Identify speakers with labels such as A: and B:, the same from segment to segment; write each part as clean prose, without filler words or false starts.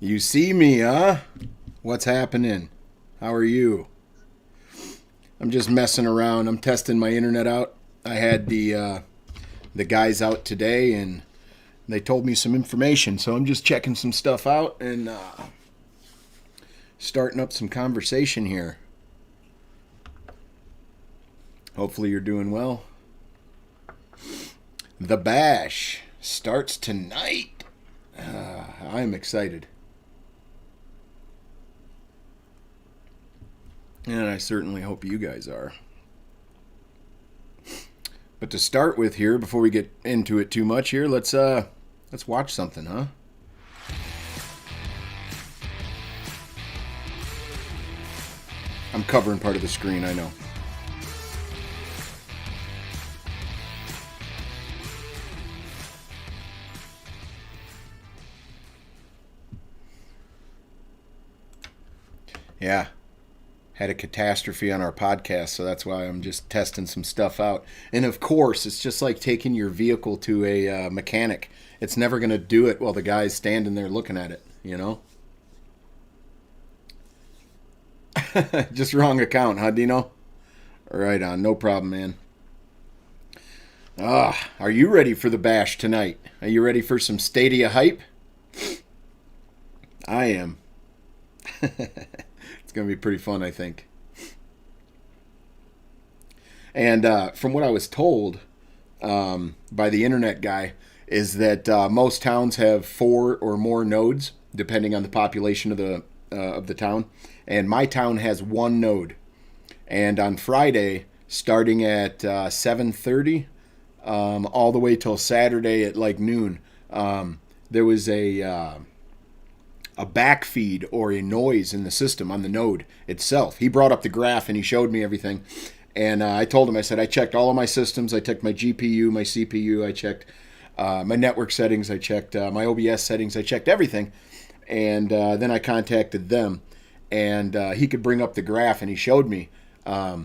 A: You see me, huh? What's happening? How are you? I'm just messing around. I'm testing my internet out. I had the guys out today, and they told me some information, so I'm just checking some stuff out and starting up some conversation here. Hopefully, you're doing well. The Bash starts tonight. I'm excited. And I certainly hope you guys are. But to start with here, before we get into it too much here, let's watch something, huh? I'm covering part of the screen, I know. Yeah. Had a catastrophe on our podcast, so that's why I'm just testing some stuff out. And of course, it's just like taking your vehicle to a mechanic. It's never going to do it while the guy's standing there looking at it, you know? Just wrong account, huh, Dino? Right on, no problem, man. Are you ready for the Bash tonight? Are you ready for some Stadia hype? I am. It's going to be pretty fun, I think. And from what I was told by the internet guy, is that most towns have 4 or more nodes, depending on the population of the town. And my town has 1 node. And on Friday, starting at 7:30, all the way till Saturday at like noon, there was a backfeed or a noise in the system on the node itself. He brought up the graph and he showed me everything. And I told him, I said, I checked all of my systems. I checked my GPU, my CPU. I checked my network settings. I checked my OBS settings. I checked everything. And then I contacted them. And he could bring up the graph, and he showed me. I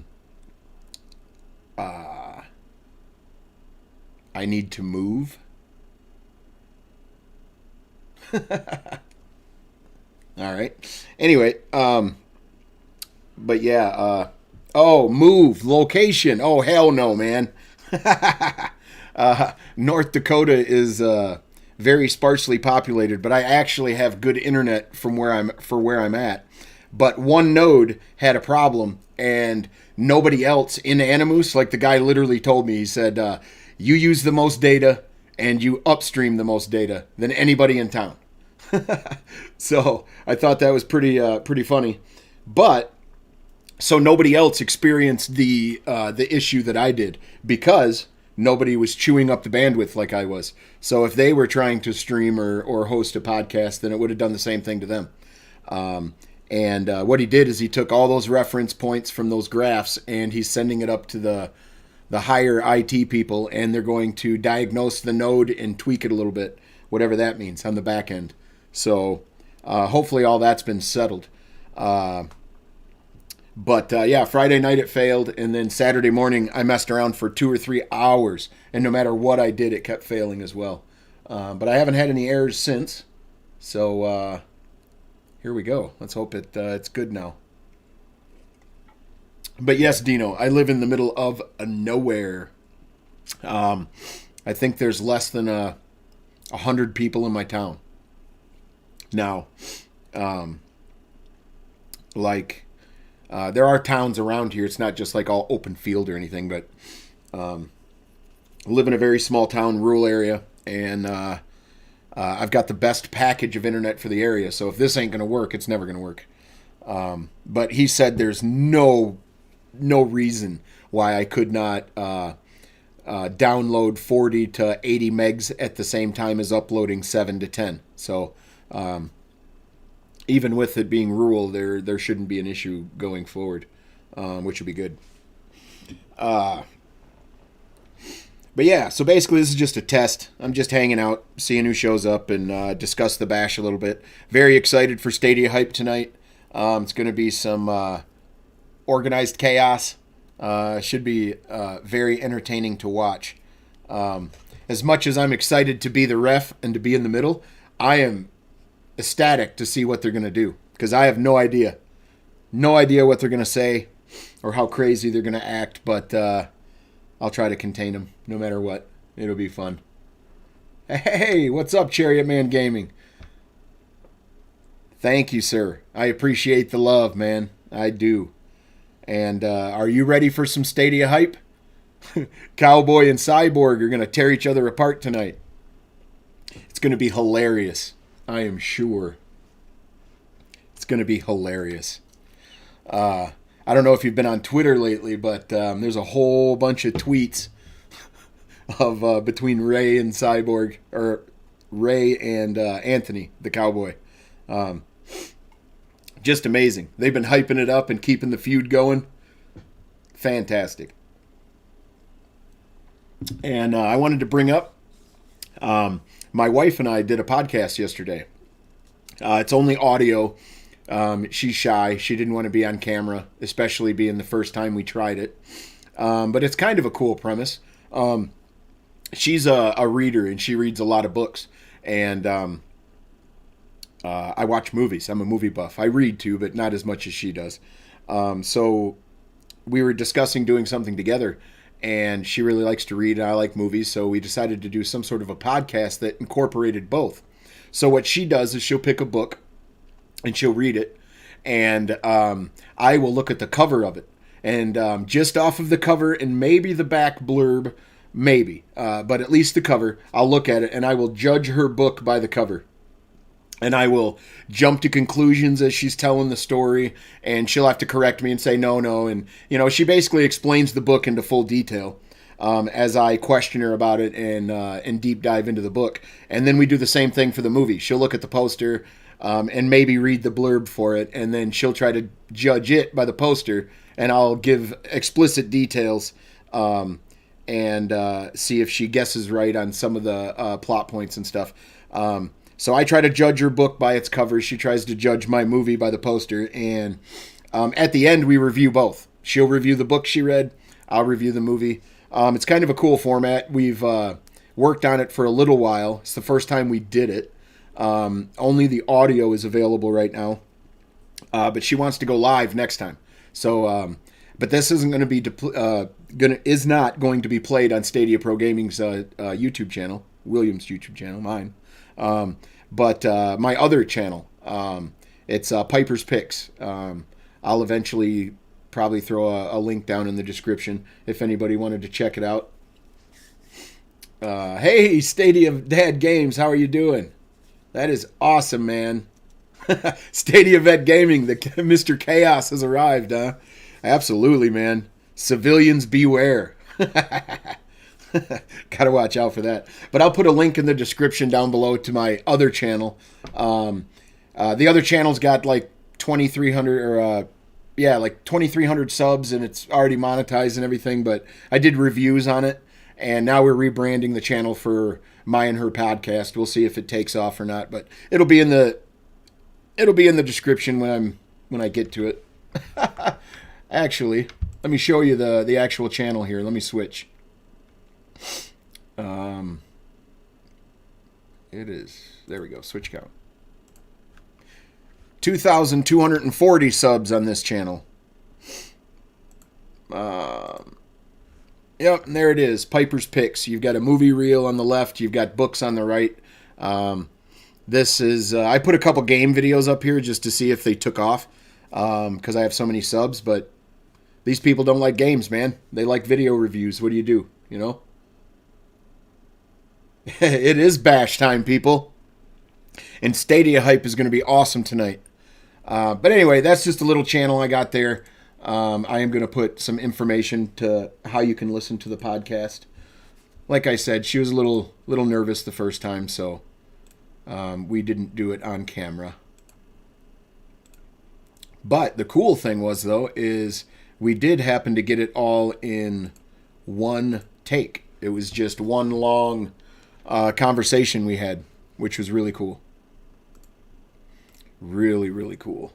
A: need to move. All right. Anyway, but yeah. Move location. Oh, hell no, man. North Dakota is very sparsely populated, but I actually have good internet from where I'm at. But one node had a problem, and nobody else in Animus, like the guy literally told me, he said, you use the most data and you upstream the most data than anybody in town. So I thought that was pretty funny. But so nobody else experienced the issue that I did, because nobody was chewing up the bandwidth like I was. So if they were trying to stream or host a podcast, then it would have done the same thing to them. And what he did is he took all those reference points from those graphs, and he's sending it up to the higher IT people, and they're going to diagnose the node and tweak it a little bit, whatever that means, on the back end. So hopefully all that's been settled. But Friday night it failed, and then Saturday morning I messed around for 2 or 3 hours, and no matter what I did, it kept failing as well. But I haven't had any errors since, so here we go. Let's hope it's good now. But yes, Dino, I live in the middle of nowhere. I think there's less than 100 people in my town. Now, there are towns around here. It's not just like all open field or anything, but I live in a very small town, rural area, and I've got the best package of internet for the area. So if this ain't going to work, it's never going to work. But he said there's no reason why I could not download 40 to 80 megs at the same time as uploading 7 to 10. So even with it being rural, there shouldn't be an issue going forward, which would be good. But yeah, so basically this is just a test. I'm just hanging out, seeing who shows up, and discuss the bash a little bit. Very excited for Stadia hype tonight. It's going to be some organized chaos. Should be very entertaining to watch. As much as I'm excited to be the ref and to be in the middle, I am ecstatic to see what they're going to do, because I have no idea. No idea what they're going to say or how crazy they're going to act, but I'll try to contain them no matter what. It'll be fun. Hey, what's up, Chariot Man Gaming? Thank you, sir. I appreciate the love, man. I do. And are you ready for some Stadia hype? Cowboy and Cyborg are going to tear each other apart tonight. It's going to be hilarious. I am sure. It's going to be hilarious. I don't know if you've been on Twitter lately, but there's a whole bunch of tweets of between Ray and Cyborg, or Ray and Anthony, the Cowboy. Just amazing. They've been hyping it up and keeping the feud going. Fantastic. And I wanted to bring up, my wife and I did a podcast yesterday. It's only audio. She's shy. She didn't want to be on camera, especially being the first time we tried it. But it's kind of a cool premise. She's a reader, and she reads a lot of books. And I watch movies. I'm a movie buff. I read too, but not as much as she does. So we were discussing doing something together, and she really likes to read, and I like movies. So we decided to do some sort of a podcast that incorporated both. So what she does is she'll pick a book, and she'll read it, and I will look at the cover of it. And just off of the cover and maybe the back blurb, maybe, but at least the cover, I'll look at it, and I will judge her book by the cover. And I will jump to conclusions as she's telling the story, and she'll have to correct me and say, no. And, she basically explains the book into full detail as I question her about it and deep dive into the book. And then we do the same thing for the movie. She'll look at the poster and maybe read the blurb for it, and then she'll try to judge it by the poster, and I'll give explicit details and see if she guesses right on some of the plot points and stuff. So I try to judge her book by its cover. She tries to judge my movie by the poster. And at the end, we review both. She'll review the book she read. I'll review the movie. It's kind of a cool format. We've worked on it for a little while. It's the first time we did it. Only the audio is available right now. But she wants to go live next time. So, but this isn't going to be is not going to be played on Stadia Pro Gaming's YouTube channel, William's YouTube channel, mine. But my other channel, it's Piper's Picks. I'll eventually probably throw a link down in the description if anybody wanted to check it out. Hey, Stadia Dad Games, how are you doing? That is awesome, man. Stadia Vet Gaming, the Mr. Chaos has arrived, huh? Absolutely, man. Civilians beware. Gotta watch out for that. But I'll put a link in the description down below to my other channel. The other channel's got like 2,300 like 2,300 subs, and it's already monetized and everything. But I did reviews on it, and now we're rebranding the channel for My and Her Podcast. We'll see if it takes off or not. But it'll be in the description when I get to it. Actually, let me show you the actual channel here. Let me switch. It is, there we go, switch count. 2,240 subs on this channel. Yep, and there it is, Piper's Picks. You've got a movie reel on the left, you've got books on the right. This is, I put a couple game videos up here just to see if they took off, because I have so many subs, but these people don't like games, man. They like video reviews. What do? It is bash time, people. And Stadia hype is going to be awesome tonight. But anyway, that's just a little channel I got there. I am going to put some information to how you can listen to the podcast. Like I said, she was a little nervous the first time, so we didn't do it on camera. But the cool thing was, though, is we did happen to get it all in one take. It was just one long conversation we had, which was really cool. Really, really cool.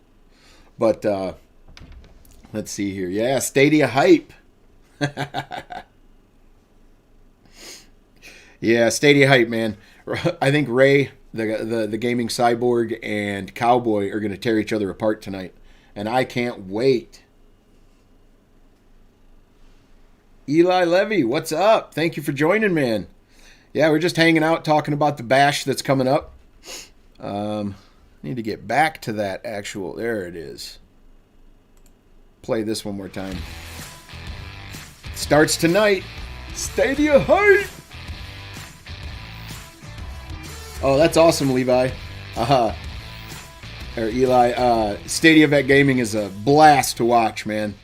A: But let's see here. Yeah, Stadia hype. Yeah, Stadia hype, man. I think Ray, the gaming cyborg, and Cowboy are going to tear each other apart tonight. And I can't wait. Eli Levy, what's up? Thank you for joining, man. Yeah, we're just hanging out talking about the bash that's coming up. Need to get back to that actual. There it is. Play this one more time. Starts tonight. Stadia hype. Oh, that's awesome, Levi. Or Eli. Stadia Vet Gaming is a blast to watch, man.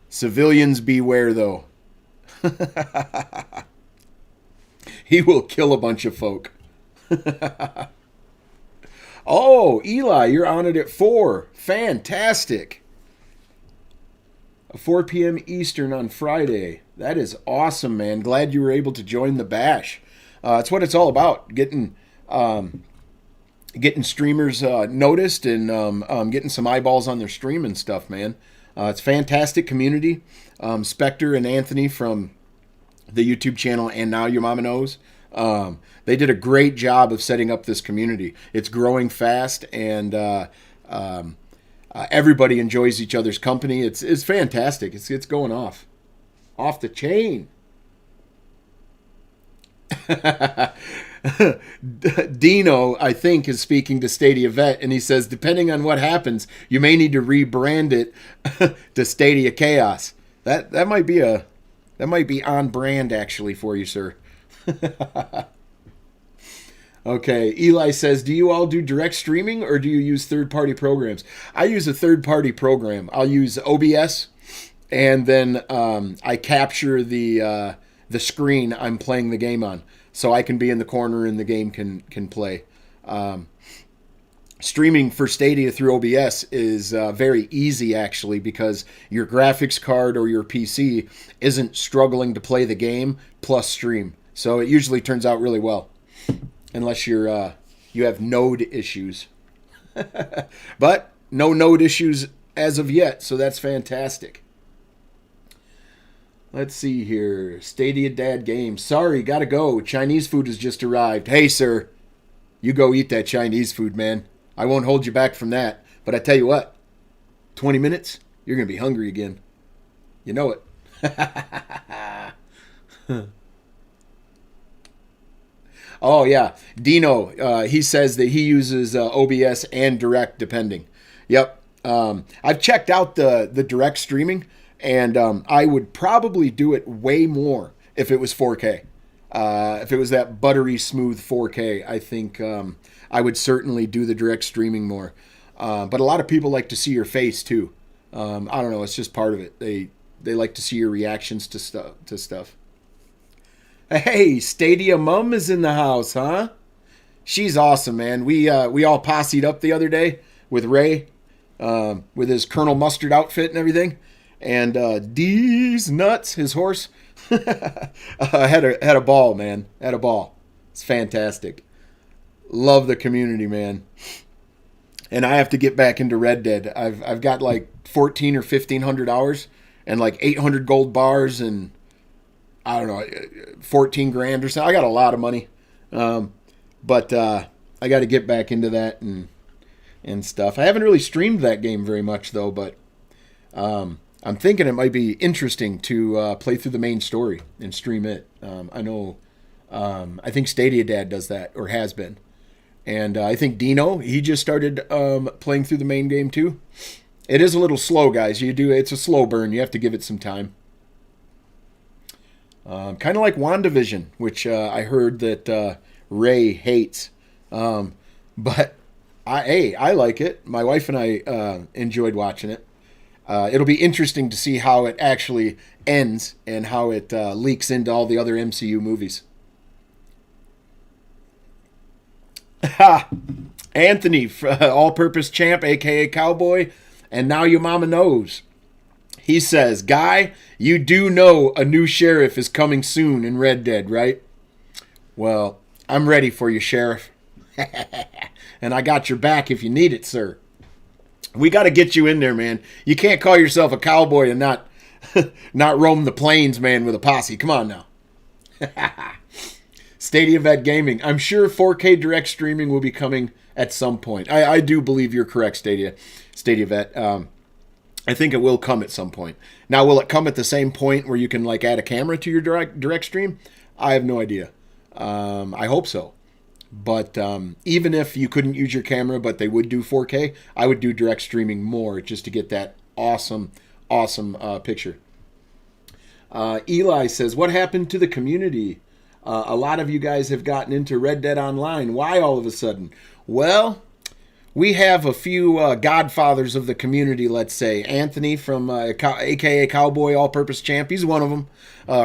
A: Civilians beware, though. He will kill a bunch of folk. Oh, Eli, you're on it at 4. Fantastic. 4 p.m. Eastern on Friday. That is awesome, man. Glad you were able to join the bash. That's what it's all about. Getting streamers noticed and getting some eyeballs on their stream and stuff, man. It's a fantastic community. Spectre and Anthony from the YouTube channel And Now Your Mama Knows. They did a great job of setting up this community. It's growing fast, and everybody enjoys each other's company. It's fantastic. It's going off the chain. Dino, I think, is speaking to Stadia Vet, and he says, depending on what happens, you may need to rebrand it to Stadia Chaos. That might be on brand actually for you, sir. Okay, Eli says, do you all do direct streaming or do you use third-party programs? I use a third-party program. I'll use OBS, and then I capture the screen I'm playing the game on, so I can be in the corner and the game can play. Streaming for Stadia through OBS is very easy, actually, because your graphics card or your PC isn't struggling to play the game plus stream. So it usually turns out really well, unless you have node issues. But no node issues as of yet, so that's fantastic. Let's see here. Stadia Dad Games. Sorry, gotta go. Chinese food has just arrived. Hey, sir, you go eat that Chinese food, man. I won't hold you back from that. But I tell you what, 20 minutes, you're going to be hungry again. You know it. Oh, yeah. Dino, he says that he uses OBS and direct depending. Yep. I've checked out the direct streaming, and I would probably do it way more if it was 4K. If it was that buttery smooth 4K, I think I would certainly do the direct streaming more. But a lot of people like to see your face too. I don't know. It's just part of it. They like to see your reactions to stuff. Hey, Stadia Mum is in the house, huh? She's awesome, man. We all posseed up the other day with Ray, with his Colonel Mustard outfit and everything, and D's nuts, his horse, had a ball, man. Had a ball. It's fantastic. Love the community, man. And I have to get back into Red Dead. I've got like 14 or 1500 hours and like 800 gold bars and I don't know, 14 grand or so. I got a lot of money. But I got to get back into that and stuff. I haven't really streamed that game very much though, but I'm thinking it might be interesting to play through the main story and stream it. I know, I think Stadia Dad does that or has been. And I think Dino, he just started playing through the main game too. It is a little slow, guys. It's a slow burn. You have to give it some time. Kind of like WandaVision, which I heard that Ray hates. But I like it. My wife and I enjoyed watching it. It'll be interesting to see how it actually ends and how it leaks into all the other MCU movies. Ha! Anthony, all-purpose champ, a.k.a. Cowboy, and now your mama knows. He says, Guy, you do know a new sheriff is coming soon in Red Dead, right? Well, I'm ready for you, Sheriff. And I got your back if you need it, sir. We got to get you in there, man. You can't call yourself a cowboy and not not roam the plains, man, with a posse. Come on now. Stadia Vet Gaming. I'm sure 4K direct streaming will be coming at some point. I do believe you're correct, Stadia Vet. I think it will come at some point. Now, will it come at the same point where you can like add a camera to your direct stream? I have no idea. I hope so. But even if you couldn't use your camera, but they would do 4K, I would do direct streaming more just to get that awesome picture. Eli says, what happened to the community? A lot of you guys have gotten into Red Dead Online. Why all of a sudden? Well, we have a few godfathers of the community, let's say. Anthony from a.k.a. Cowboy All-Purpose Champ. He's one of them.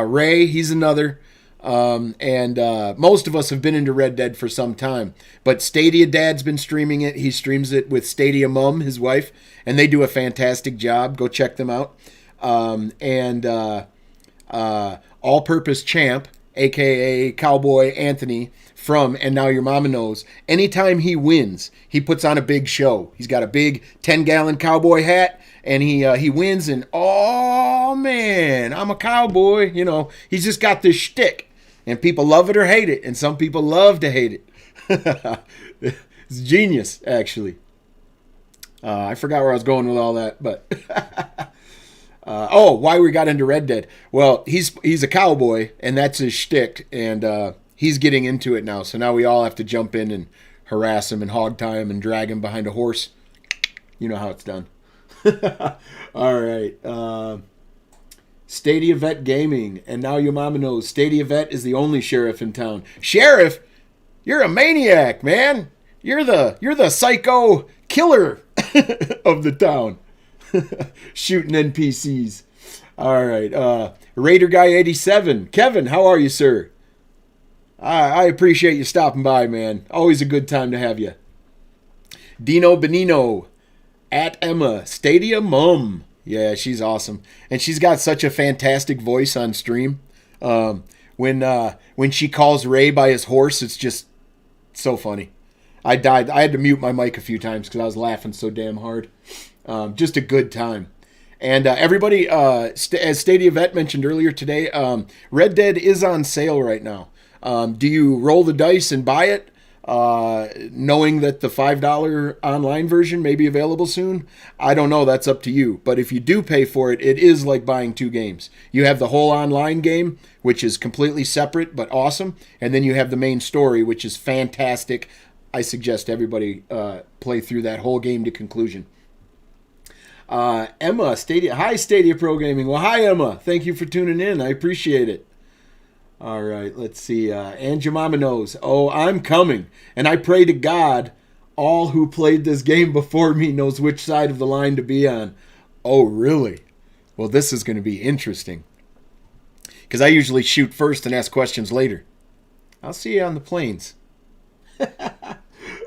A: Ray, he's another. And most of us have been into Red Dead for some time. But Stadia Dad's been streaming it. He streams it with Stadia Mum, his wife. And they do a fantastic job. Go check them out. All-Purpose Champ, a.k.a. Cowboy Anthony, from And Now Your Mama Knows. Anytime he wins, he puts on a big show. He's got a big 10-gallon cowboy hat, and he wins, and, oh, man, I'm a cowboy. You know, he's just got this shtick, and people love it or hate it, and some people love to hate it. It's genius, actually. I forgot where I was going with all that, but... why we got into Red Dead. Well, he's a cowboy, and that's his shtick, and he's getting into it now. So now we all have to jump in and harass him and hog tie him and drag him behind a horse. You know how it's done. All right. Stadia Vet Gaming, and Now Your Mama Knows. Stadia Vet is the only sheriff in town. Sheriff, you're a maniac, man. You're the psycho killer of the town. Shooting NPCs. All right. Raider Guy 87. Kevin, how are you, sir? I appreciate you stopping by, man. Always a good time to have you. Dino Benino. At Emma. Stadia Mum. Yeah, she's awesome. And she's got such a fantastic voice on stream. When she calls Ray by his horse, it's just so funny. I died. I had to mute my mic a few times because I was laughing so damn hard. Just a good time. And everybody, as Stadia Vet mentioned earlier today, Red Dead is on sale right now. Do you roll the dice and buy it, knowing that the $5 online version may be available soon? I don't know. That's up to you. But if you do pay for it, it is like buying two games. You have the whole online game, which is completely separate but awesome. And then you have the main story, which is fantastic. I suggest everybody play through that whole game to conclusion. Emma, Stadia. Hi, Stadia Pro Gaming. Well, hi, Emma. Thank you for tuning in. I appreciate it. All right, let's see. And your mama knows. Oh, I'm coming. And I pray to God all who played this game before me knows which side of the line to be on. Oh, really? Well, this is going to be interesting. Because I usually shoot first and ask questions later. I'll see you on the plains.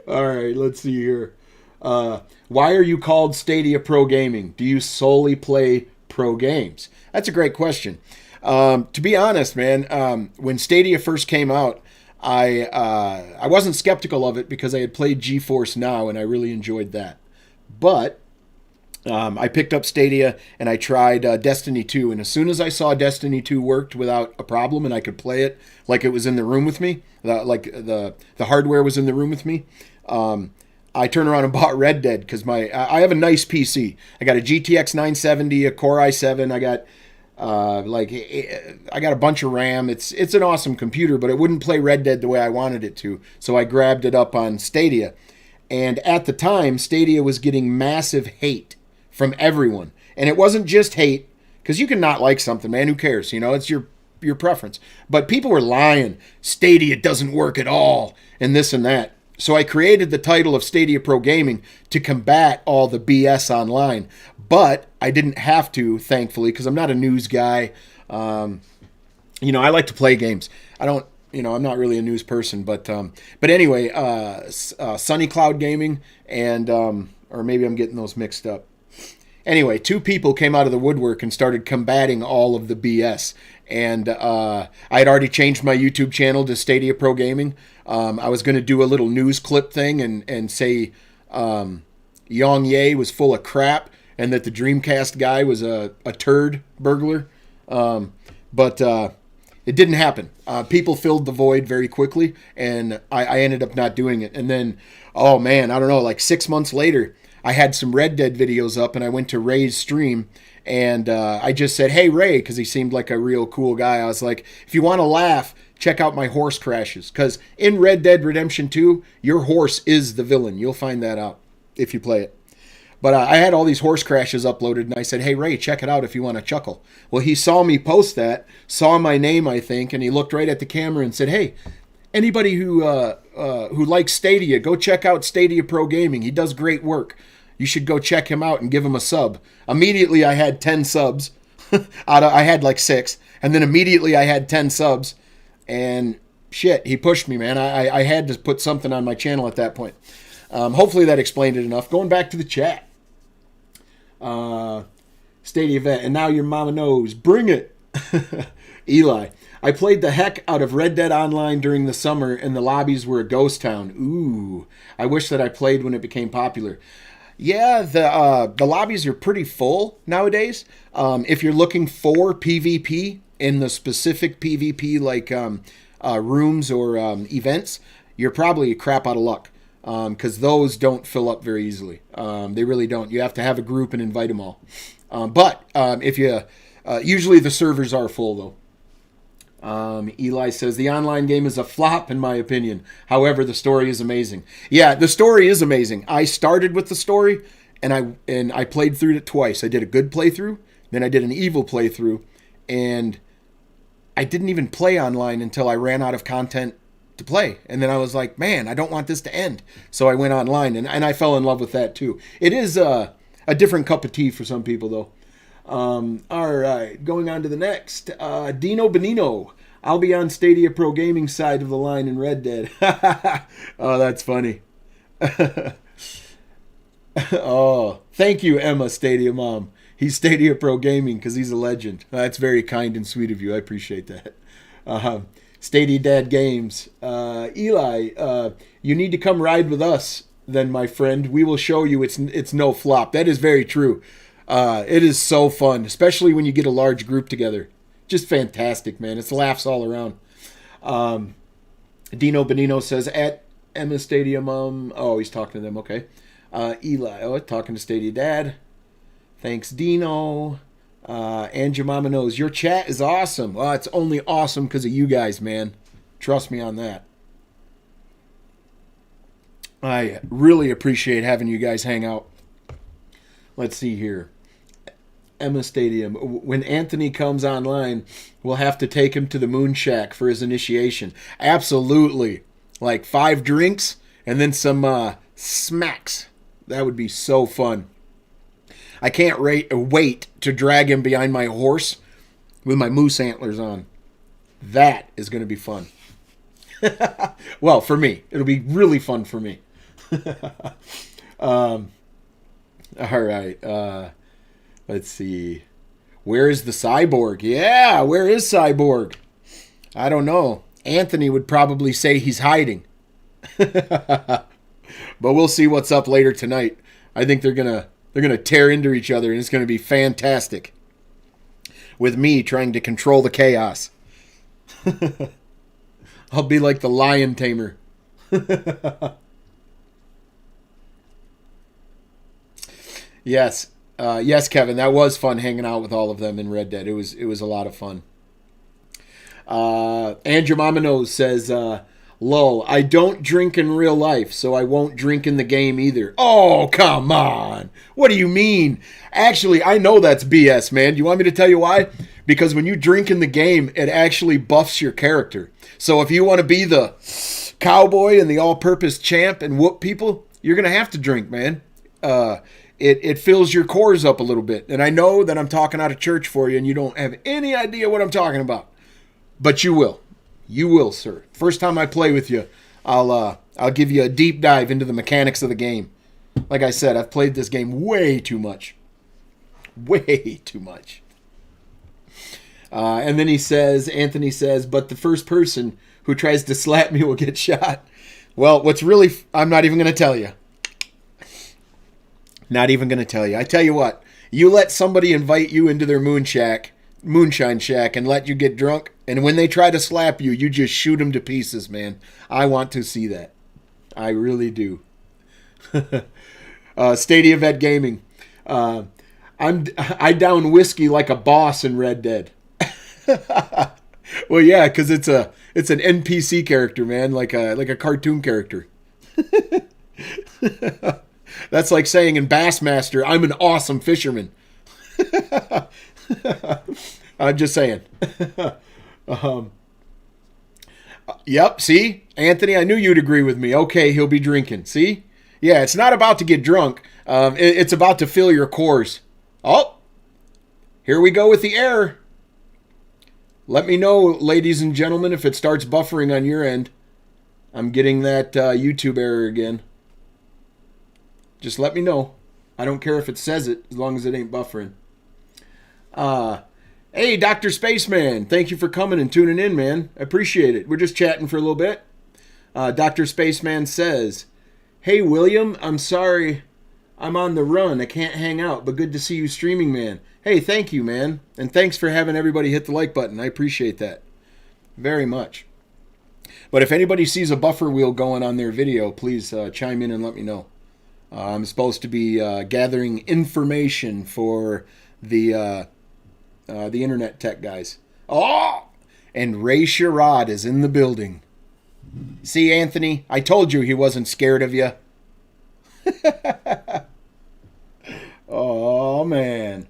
A: All right, let's see here. Why are you called Stadia Pro Gaming? Do you solely play pro games? That's a great question. To be honest, man, when Stadia first came out, I wasn't skeptical of it because I had played GeForce Now and I really enjoyed that. But I picked up Stadia and I tried Destiny 2. And as soon as I saw Destiny 2 worked without a problem and I could play it like it was in the room with me, like the hardware was in the room with me, I turned around and bought Red Dead because I have a nice PC. I got a GTX 970, a Core i7. I got I got a bunch of RAM. It's an awesome computer, but it wouldn't play Red Dead the way I wanted it to. So I grabbed it up on Stadia. And at the time, Stadia was getting massive hate from everyone. And it wasn't just hate, because you can not like something, man. Who cares? You know, it's your preference. But people were lying. Stadia doesn't work at all, and this and that. So I created the title of Stadia Pro Gaming to combat all the BS online. But I didn't have to, thankfully, because I'm not a news guy. I like to play games. I don't, I'm not really a news person. But anyway, Sunny Cloud Gaming and, or maybe I'm getting those mixed up. Anyway, two people came out of the woodwork and started combating all of the BS. And I had already changed my YouTube channel to Stadia Pro Gaming. I was going to do a little news clip thing and say Yong Ye was full of crap and that the Dreamcast guy was a turd burglar. But it didn't happen. People filled the void very quickly, and I ended up not doing it. And then, oh man, I don't know, like 6 months later, I had some Red Dead videos up, and I went to Ray's stream, and I just said, hey, Ray, because he seemed like a real cool guy. I was like, if you want to laugh, check out my horse crashes. Because in Red Dead Redemption 2, your horse is the villain. You'll find that out if you play it. But I had all these horse crashes uploaded, and I said, hey, Ray, check it out if you want to chuckle. Well, he saw me post that, saw my name, I think, and he looked right at the camera and said, hey, anybody who likes Stadia, go check out Stadia Pro Gaming. He does great work. You should go check him out and give him a sub. Immediately, I had 10 subs. I had like 6. And then immediately, I had 10 subs. And shit, he pushed me, man. I had to put something on my channel at that point. Hopefully, that explained it enough. Going back to the chat. Stadia Vet. And now your mama knows. Bring it. Eli. I played the heck out of Red Dead Online during the summer, and the lobbies were a ghost town. Ooh. I wish that I played when it became popular. Yeah, the lobbies are pretty full nowadays. If you're looking for PvP in the specific PvP like rooms or events, you're probably a crap out of luck because those don't fill up very easily. They really don't. You have to have a group and invite them all. But if you usually the servers are full though. Eli says, the online game is a flop, in my opinion. However, the story is amazing. Yeah, the story is amazing. I started with the story, and I played through it twice. I did a good playthrough, then I did an evil playthrough, and I didn't even play online until I ran out of content to play. And then I was like, man, I don't want this to end. So I went online, and I fell in love with that, too. It is a different cup of tea for some people, though. All right, going on to the next. Dino Benino. I'll be on Stadia Pro Gaming side of the line in Red Dead. Oh, that's funny. Oh, thank you, Emma, Stadia Mom. He's Stadia Pro Gaming because he's a legend. That's very kind and sweet of you. I appreciate that. Stadia Dad Games. Eli, you need to come ride with us then, my friend. We will show you it's no flop. That is very true. It is so fun, especially when you get a large group together. Just fantastic, man. It's laughs all around. Dino Benino says, at Emma Stadia Mom. Oh, he's talking to them. Okay. Eli, talking to Stadia Dad. Thanks, Dino. And your mama knows. Your chat is awesome. Well, it's only awesome because of you guys, man. Trust me on that. I really appreciate having you guys hang out. Let's see here. Emma Stadium. When Anthony comes online, we'll have to take him to the Moon Shack for his initiation. Absolutely. Like 5 drinks and then some smacks. That would be so fun. I can't wait to drag him behind my horse with my moose antlers on. That is going to be fun. Well, for me. It'll be really fun for me. All right. Let's see. Where is the cyborg? Yeah, where is Cyborg? I don't know. Anthony would probably say he's hiding. But we'll see what's up later tonight. I think they're gonna tear into each other, and it's gonna be fantastic. With me trying to control the chaos. I'll be like the lion tamer. Yes. Yes, Kevin, that was fun hanging out with all of them in Red Dead. It was a lot of fun. And your mama knows says, lol, I don't drink in real life, so I won't drink in the game either. Oh, come on. What do you mean? Actually, I know that's BS, man. Do you want me to tell you why? Because when you drink in the game, it actually buffs your character. So if you want to be the cowboy and the all-purpose champ and whoop people, you're going to have to drink, man. It fills your cores up a little bit. And I know that I'm talking out of church for you and you don't have any idea what I'm talking about. But you will. You will, sir. First time I play with you, I'll give you a deep dive into the mechanics of the game. Like I said, I've played this game way too much. Way too much. And then Anthony says, but the first person who tries to slap me will get shot. Well, I'm not even going to tell you. Not even going to tell you. I tell you what, you let somebody invite you into their moonshine shack and let you get drunk, and when they try to slap you, you just shoot them to pieces, man. I want to see that. I really do. Stadia Vet Gaming. I down whiskey like a boss in Red Dead. Well, yeah, because it's an NPC character, man, like a cartoon character. That's like saying in Bassmaster, I'm an awesome fisherman. I'm just saying. Yep, see? Anthony, I knew you'd agree with me. Okay, he'll be drinking. See? Yeah, it's not about to get drunk. It's about to fill your cores. Oh, here we go with the error. Let me know, ladies and gentlemen, if it starts buffering on your end. I'm getting that YouTube error again. Just let me know. I don't care if it says it, as long as it ain't buffering. Hey, Dr. Spaceman, thank you for coming and tuning in, man. I appreciate it. We're just chatting for a little bit. Dr. Spaceman says, hey, William, I'm sorry I'm on the run. I can't hang out, but good to see you streaming, man. Hey, thank you, man. And thanks for having everybody hit the like button. I appreciate that very much. But if anybody sees a buffer wheel going on their video, please chime in and let me know. I'm supposed to be gathering information for the internet tech guys. Oh! And Ray Sherrod is in the building. See, Anthony, I told you he wasn't scared of you. Oh, man.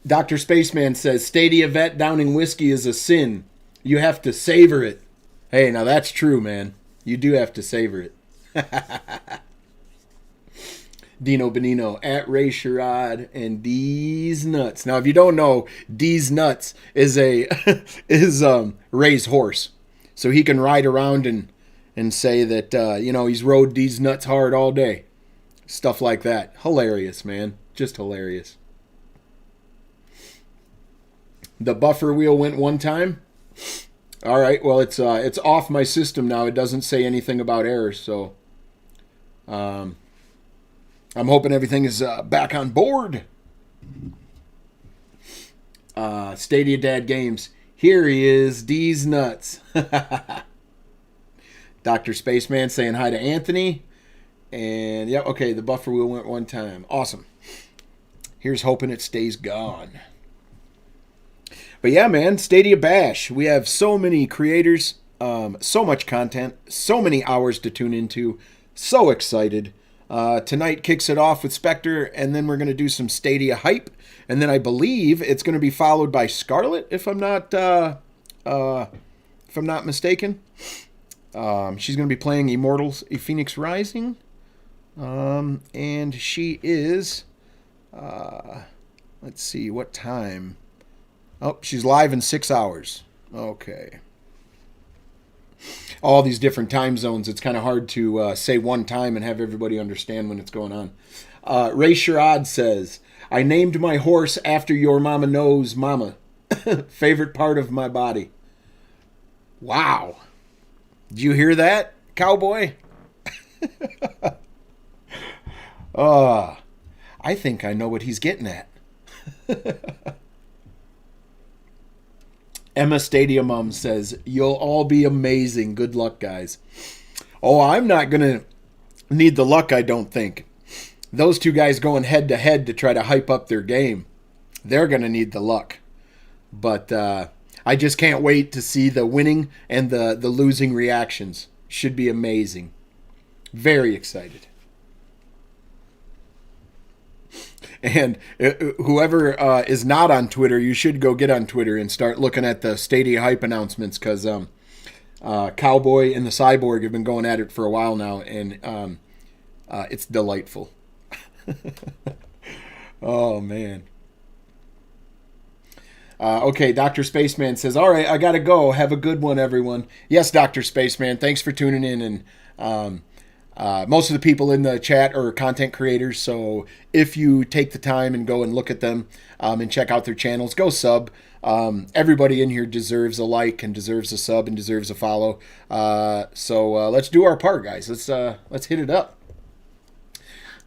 A: Dr. Spaceman says, Stadia Vet downing whiskey is a sin. You have to savor it. Hey, now that's true, man. You do have to savor it. Dino Benino at Ray Sherrod and D's Nuts. Now, if you don't know, D's Nuts is Ray's horse, so he can ride around and say that he's rode D's Nuts hard all day, stuff like that. Hilarious, man, just hilarious. The buffer wheel went one time. All right, well it's off my system now. It doesn't say anything about errors, so. I'm hoping everything is back on board. Stadia Dad Games. Here he is, D's Nuts. Dr. Spaceman saying hi to Anthony. And, yeah, okay, the buffer wheel went one time. Awesome. Here's hoping it stays gone. But, yeah, man, Stadia Bash. We have so many creators, so much content, so many hours to tune into. So excited. Tonight kicks it off with Spectre, and then we're going to do some Stadia hype, and then I believe it's going to be followed by Scarlet, if I'm not mistaken. She's going to be playing Immortals: A Phoenix Rising, and she is. Let's see what time. Oh, she's live in 6 hours. Okay. All these different time zones, it's kind of hard to say one time and have everybody understand when it's going on. Ray Sherrod says, I named my horse after your mama knows mama. Favorite part of my body. Wow. Did you hear that, cowboy? I think I know what he's getting at. Emma Stadia Mom says, you'll all be amazing. Good luck, guys. Oh, I'm not going to need the luck, I don't think. Those two guys going head-to-head to try to hype up their game, they're going to need the luck. But I just can't wait to see the winning and the losing reactions. Should be amazing. Very excited. And whoever is not on Twitter, you should go get on Twitter and start looking at the Stadia hype announcements, because Cowboy and the Cyborg have been going at it for a while now, and it's delightful. Oh, man. Okay, Dr. Spaceman says, all right, I got to go. Have a good one, everyone. Yes, Dr. Spaceman, thanks for tuning in, and Most of the people in the chat are content creators, so if you take the time and go and look at them and check out their channels, go sub. Everybody in here deserves a like and deserves a sub and deserves a follow. So let's do our part, guys. Let's hit it up.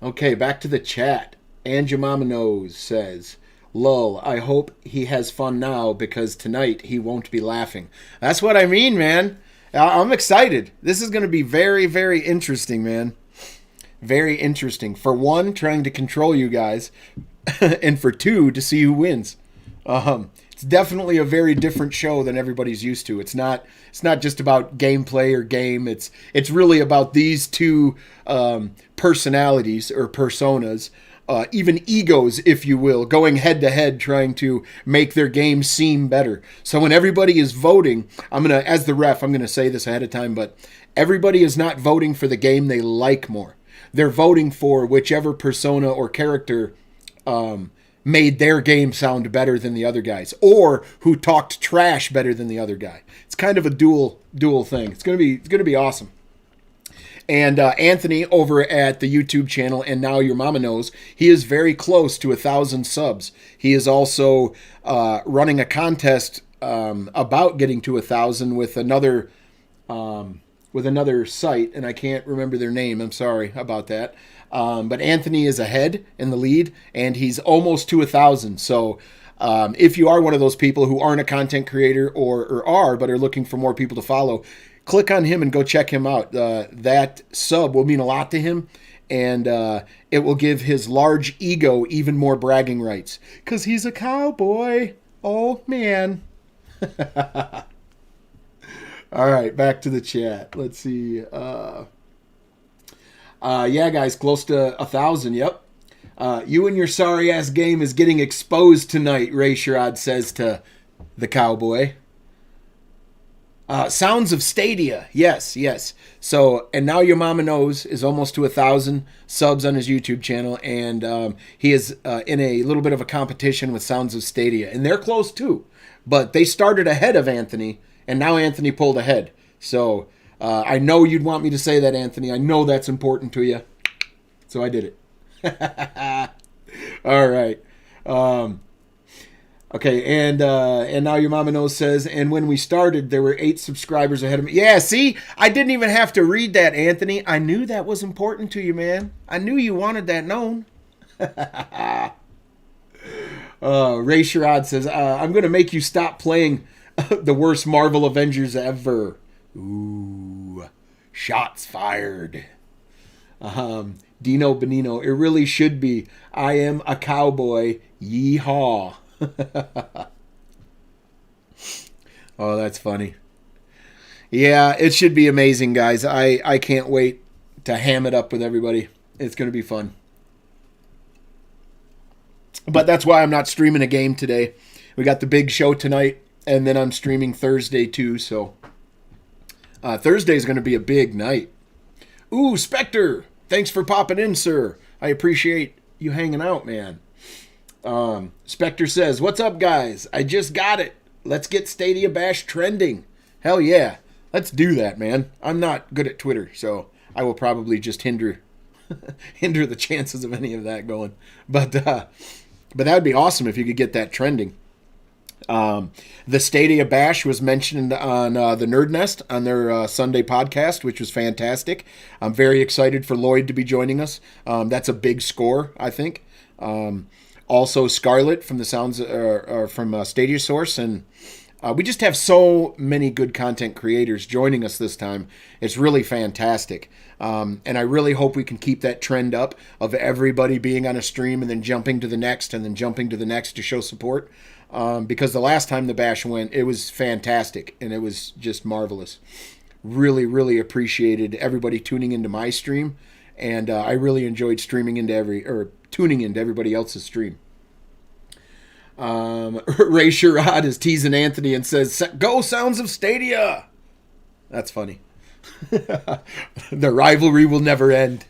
A: Okay, back to the chat. And your mama knows says, "Lol, I hope he has fun now because tonight he won't be laughing." That's what I mean, man. I'm excited. This is going to be very, very interesting, man. Very interesting. For one, trying to control you guys, and for two, to see who wins. It's definitely a very different show than everybody's used to. It's not just about gameplay or game. It's really about these two personalities or personas. Even egos, if you will, going head to head, trying to make their game seem better. So when everybody is voting, as the ref, I'm gonna say this ahead of time, but everybody is not voting for the game they like more. They're voting for whichever persona or character made their game sound better than the other guys, or who talked trash better than the other guy. It's kind of a dual thing. It's gonna be awesome. And Anthony over at the YouTube channel, and now your mama knows, he is very close to 1,000 subs. He is also running a contest about getting to 1,000 with another site, and I can't remember their name. I'm sorry about that. But Anthony is ahead in the lead, and he's almost to 1,000. So if you are one of those people who aren't a content creator or are, but are looking for more people to follow, click on him and go check him out. That sub will mean a lot to him, and it will give his large ego even more bragging rights, because he's a cowboy. Oh, man. All right, back to the chat. Let's see. Yeah, guys, close to 1,000, yep. You and your sorry-ass game is getting exposed tonight, Ray Sherrod says to the cowboy. Sounds of Stadia. Yes. So, and now your mama knows is almost to 1,000 subs on his YouTube channel, and he is in a little bit of a competition with Sounds of Stadia, and they're close too. But they started ahead of Anthony, and now Anthony pulled ahead. So I know you'd want me to say that, Anthony. I know that's important to you, so I did it. All right. Okay, and now your mama knows says, and when we started, there were 8 subscribers ahead of me. Yeah, see? I didn't even have to read that, Anthony. I knew that was important to you, man. I knew you wanted that known. Ray Sherrod says, I'm going to make you stop playing the worst Marvel Avengers ever. Ooh, shots fired. Dino Benino, it really should be, I am a cowboy, yeehaw. Oh, that's funny. Yeah, it should be amazing, guys. I can't wait to ham it up with everybody. It's going to be fun. But that's why I'm not streaming a game today. We got the big show tonight, and then I'm streaming Thursday too, so Thursday is going to be a big night. Ooh, Spectre, thanks for popping in, sir. I appreciate you hanging out, man. Spectre says, what's up, guys? I just got it. Let's get Stadia Bash trending. Hell yeah. Let's do that, man. I'm not good at Twitter, so I will probably just hinder the chances of any of that going. But that would be awesome if you could get that trending. The Stadia Bash was mentioned on the Nerd Nest on their Sunday podcast, which was fantastic. I'm very excited for Lloyd to be joining us. That's a big score, I think. Also, Scarlett from the Sounds from Stadia Source, and we just have so many good content creators joining us this time. It's really fantastic, and I really hope we can keep that trend up of everybody being on a stream and then jumping to the next and then jumping to the next to show support. Because the last time the Bash went, it was fantastic and it was just marvelous. Really, really appreciated everybody tuning into my stream, and I really enjoyed tuning into everybody else's stream. Ray Sherrod is teasing Anthony and says, "Go Sounds of Stadia." That's funny. The rivalry will never end.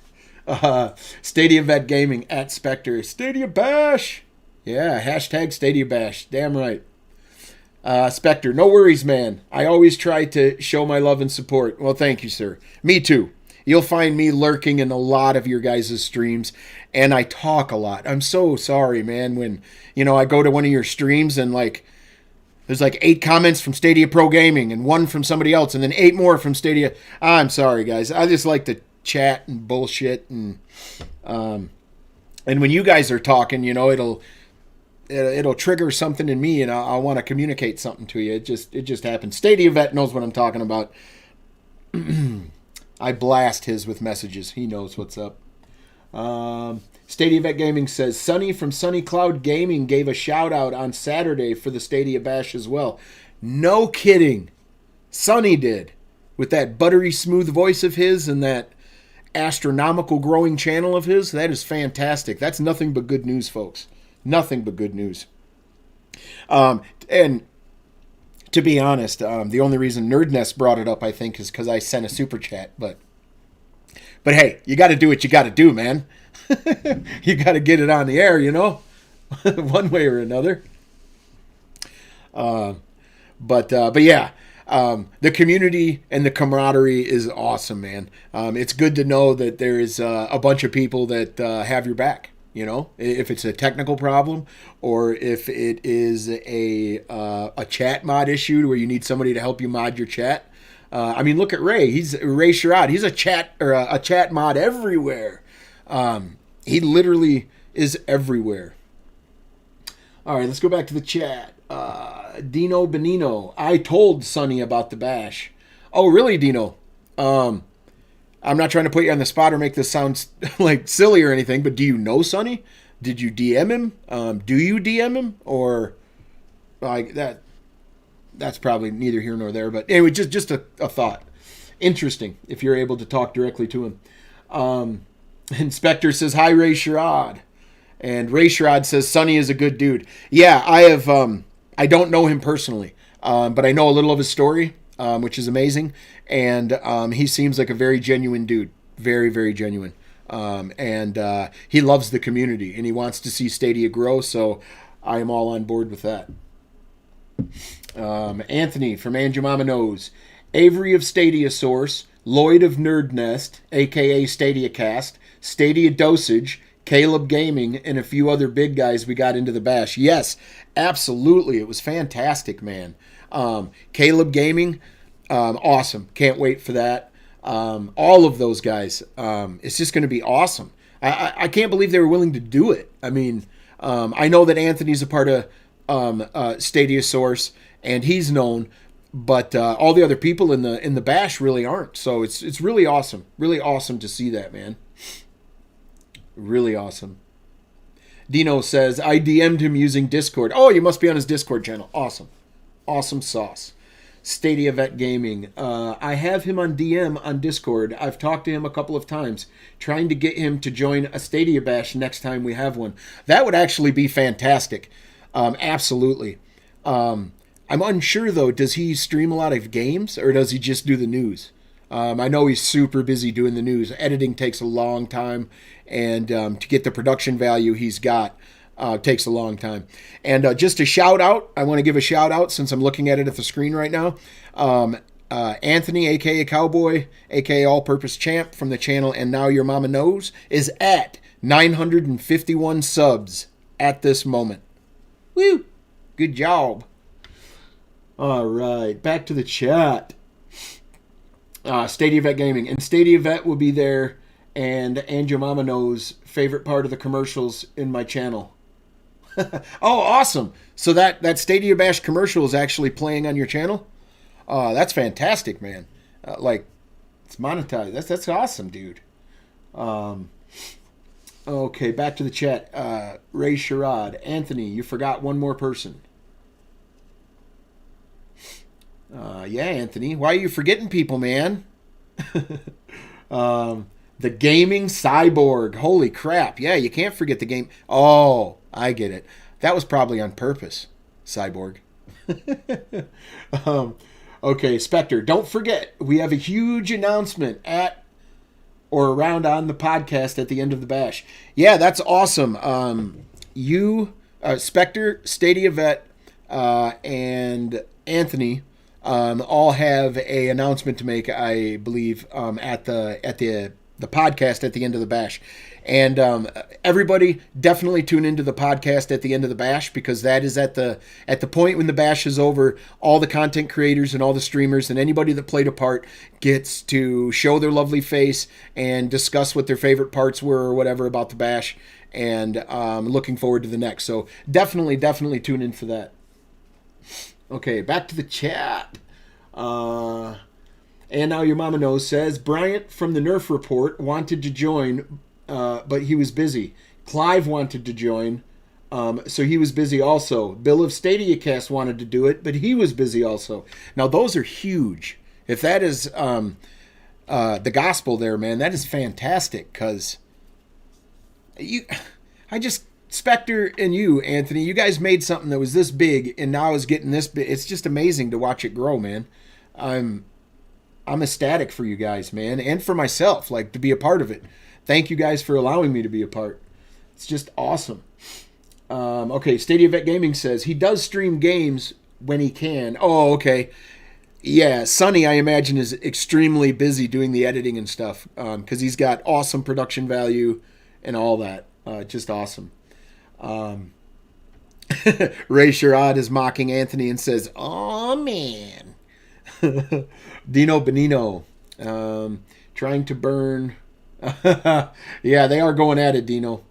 A: Stadia Vet Gaming at Spectre. Stadia Bash. Yeah, hashtag Stadia Bash. Damn right. Spectre, no worries, man. I always try to show my love and support. Well, thank you, sir. Me too. You'll find me lurking in a lot of your guys' streams, and I talk a lot. I'm so sorry, man, when, I go to one of your streams and, there's 8 comments from Stadia Pro Gaming and 1 from somebody else and then 8 more from Stadia. I'm sorry, guys. I just like to chat and bullshit, and when you guys are talking, it'll trigger something in me, and I'll want to communicate something to you. It just happens. Stadia Vet knows what I'm talking about. I blast his with messages. He knows what's up. Stadia Vet Gaming says, Sunny from Sunny Cloud Gaming gave a shout out on Saturday for the Stadia Bash as well. No kidding. Sunny did. With that buttery smooth voice of his and that astronomical growing channel of his. That is fantastic. That's nothing but good news, folks. Nothing but good news. And to be honest, the only reason Nerdnest brought it up, I think, is because I sent a super chat. But hey, you got to do what you got to do, man. You got to get it on the air, one way or another. But yeah, the community and the camaraderie is awesome, man. It's good to know that there is a bunch of people that have your back. If it's a technical problem or if it is a chat mod issue where you need somebody to help you mod your chat. Look at Ray. He's Ray Sherrod. He's a chat mod everywhere. He literally is everywhere. All right, let's go back to the chat. Dino Benino. I told Sonny about the bash. Oh, really, Dino? I'm not trying to put you on the spot or make this sound silly or anything, but do you know Sonny? Did you DM him? Do you DM him? Or that? That's probably neither here nor there. But anyway, just a thought. Interesting if you're able to talk directly to him. Inspector says, hi, Ray Sherrod. And Ray Sherrod says, Sonny is a good dude. Yeah, I don't know him personally, but I know a little of his story, which is amazing. And he seems like a very genuine dude. Very, very genuine. And he loves the community, and he wants to see Stadia grow, so I am all on board with that. Anthony from And Your Mama Knows. Avery of Stadia Source. Lloyd of Nerd Nest, a.k.a. Stadia Cast. Stadia Dosage. Caleb Gaming, and a few other big guys we got into the bash. Yes, absolutely. It was fantastic, man. Caleb Gaming, awesome. Can't wait for that. All of those guys. It's just going to be awesome. I can't believe they were willing to do it. I know that Anthony's a part of Stadia Source, and he's known, but all the other people in the bash really aren't. So it's really awesome. Really awesome to see that, man. Really awesome. Dino says, I DM'd him using Discord. Oh, you must be on his Discord channel. Awesome. Awesome sauce. Stadia Vet Gaming. I have him on DM on Discord. I've talked to him a couple of times, trying to get him to join a Stadia Bash next time we have one. That would actually be fantastic. Absolutely. I'm unsure, though. Does he stream a lot of games, or does he just do the news? I know he's super busy doing the news. Editing takes a long time, and to get the production value he's got takes a long time. And just a shout out, I want to give a shout out since I'm looking at it at the screen right now. Anthony, aka Cowboy, aka All Purpose Champ from the channel And Now Your Mama Knows, is at 951 subs at this moment. Woo! Good job. All right, back to the chat. Stadia Vet Gaming. And Stadia Vet will be there, and Your Mama Knows, favorite part of the commercials in my channel. Oh, awesome. So that Stadia Bash commercial is actually playing on your channel? That's fantastic, man. It's monetized. That's awesome, dude. Okay, back to the chat. Ray Sherrod. Anthony, you forgot one more person. Yeah, Anthony. Why are you forgetting people, man? The Gaming Cyborg. Holy crap. Yeah, you can't forget the game. Oh, I get it. That was probably on purpose, Cyborg. Okay, Spectre. Don't forget, we have a huge announcement at or around on the podcast at the end of the bash. Yeah, that's awesome. You, Spectre, Stadia Vet, and Anthony all have a announcement to make, I believe, at the podcast at the end of the bash. And everybody definitely tune into the podcast at the end of the bash, because that is at the point when the bash is over. All the content creators and all the streamers and anybody that played a part gets to show their lovely face and discuss what their favorite parts were or whatever about the bash. And looking forward to the next. So definitely tune in for that. Okay, back to the chat. And Now Your Mama Knows says, Bryant from the Nerf Report wanted to join, but he was busy. Clive wanted to join, so he was busy also. Bill of Stadia Cast wanted to do it, but he was busy also. Now, those are huge. If that is the gospel there, man, that is fantastic, because Spectre and you, Anthony, you guys made something that was this big, and now is getting this big. It's just amazing to watch it grow, man. I'm ecstatic for you guys, man, and for myself, like, to be a part of it. Thank you guys for allowing me to be a part. It's just awesome. Okay, Stadia Vet Gaming says he does stream games when he can. Oh, okay. Yeah, Sonny, I imagine, is extremely busy doing the editing and stuff, because he's got awesome production value and all that. Just awesome. Ray Sherrod is mocking Anthony and says, "Oh man." Dino Benino, trying to burn. Yeah, they are going at it, Dino.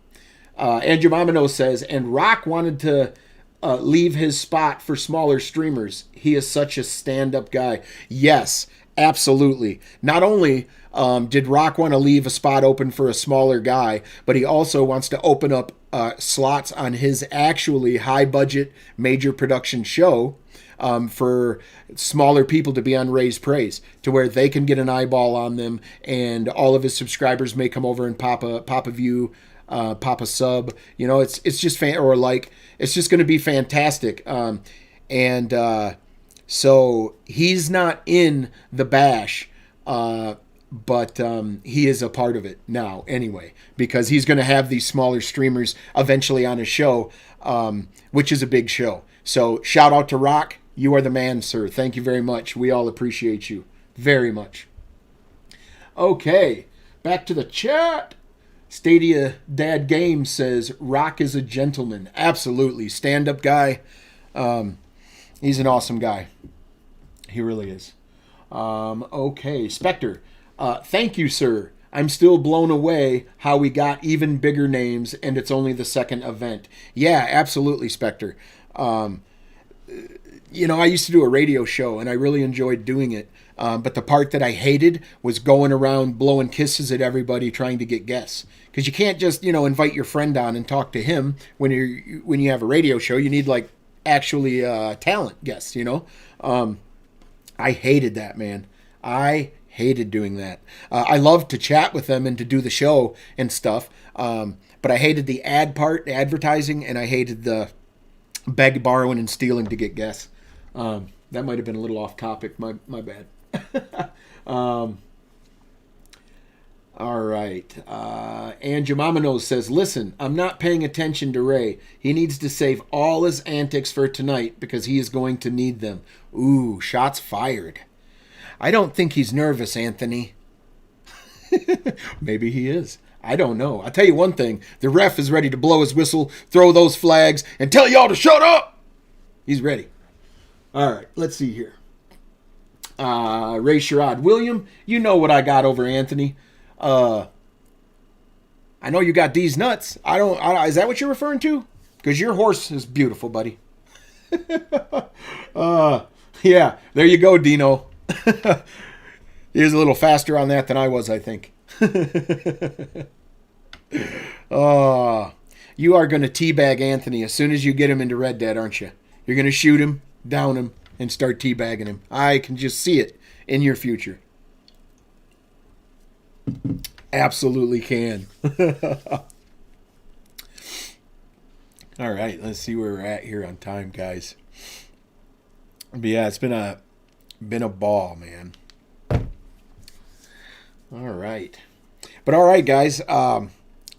A: Andrew Mamino says, and Rock wanted to leave his spot for smaller streamers. He is such a stand-up guy. Yes, absolutely. Not only did Rock want to leave a spot open for a smaller guy, but he also wants to open up slots on his actually high-budget major production show for smaller people to be on Ray's Praise, to where they can get an eyeball on them, and all of his subscribers may come over and pop a view, pop a sub. You know, it's just it's just going to be fantastic. So he's not in the bash, but he is a part of it now anyway, because he's going to have these smaller streamers eventually on his show, which is a big show. So shout out to Rock. You are the man, sir. Thank you very much. We all appreciate you very much. Okay, back to the chat. Stadia Dad Games says, Rock is a gentleman. Absolutely. Stand-up guy. He's an awesome guy. He really is. Okay, Spectre. Thank you, sir. I'm still blown away how we got even bigger names, and it's only the second event. Yeah, absolutely, Spectre. You know, I used to do a radio show, and I really enjoyed doing it. But the part that I hated was going around blowing kisses at everybody trying to get guests. Because you can't just, invite your friend on and talk to him when you have a radio show. You need, actually talent guests, I hated that, man. I hated doing that. I loved to chat with them and to do the show and stuff. But I hated the ad part, the advertising, and I hated the beg, borrowing, and stealing to get guests. That might have been a little off topic. My bad. All right. And Jamamino says, listen, I'm not paying attention to Ray. He needs to save all his antics for tonight because he is going to need them. Ooh, shots fired. I don't think he's nervous, Anthony. Maybe he is. I don't know. I'll tell you one thing. The ref is ready to blow his whistle, throw those flags, and tell y'all to shut up. He's ready. All right, let's see here. Ray Sherrod. William, you know what I got over Anthony. I know you got these nuts. Is that what you're referring to? Because your horse is beautiful, buddy. Yeah, there you go, Dino. He was a little faster on that than I was, I think. You are going to teabag Anthony as soon as you get him into Red Dead, aren't you? You're going to shoot him, down him, and start teabagging him. I can just see it in your future. Absolutely can. All right, let's see where we're at here on time, guys. But yeah, it's been a ball, man. All right. But all right, guys. I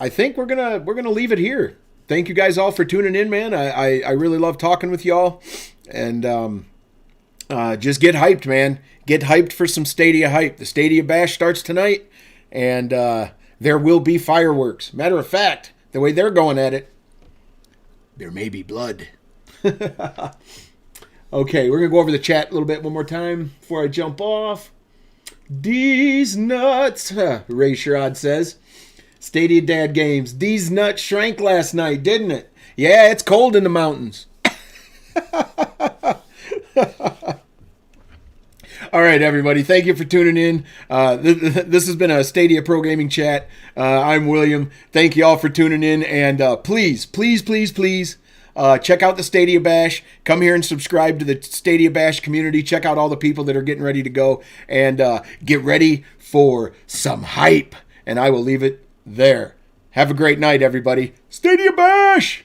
A: think we're gonna leave it here. Thank you guys all for tuning in, man. I really love talking with y'all, and just get hyped, man. Get hyped for some Stadia hype. The Stadia Bash starts tonight, and there will be fireworks. Matter of fact, the way they're going at it, there may be blood. Okay, we're going to go over the chat a little bit one more time before I jump off. These nuts, Ray Sherrod says. Stadia Dad Games. These nuts shrank last night, didn't it? Yeah, it's cold in the mountains. All right, everybody. Thank you for tuning in. This has been a Stadia Pro Gaming Chat. I'm William. Thank you all for tuning in. And please, please, please, please, check out the Stadia Bash. Come here and subscribe to the Stadia Bash community. Check out all the people that are getting ready to go. And get ready for some hype. And I will leave it there. Have a great night, everybody. Stadia Bash!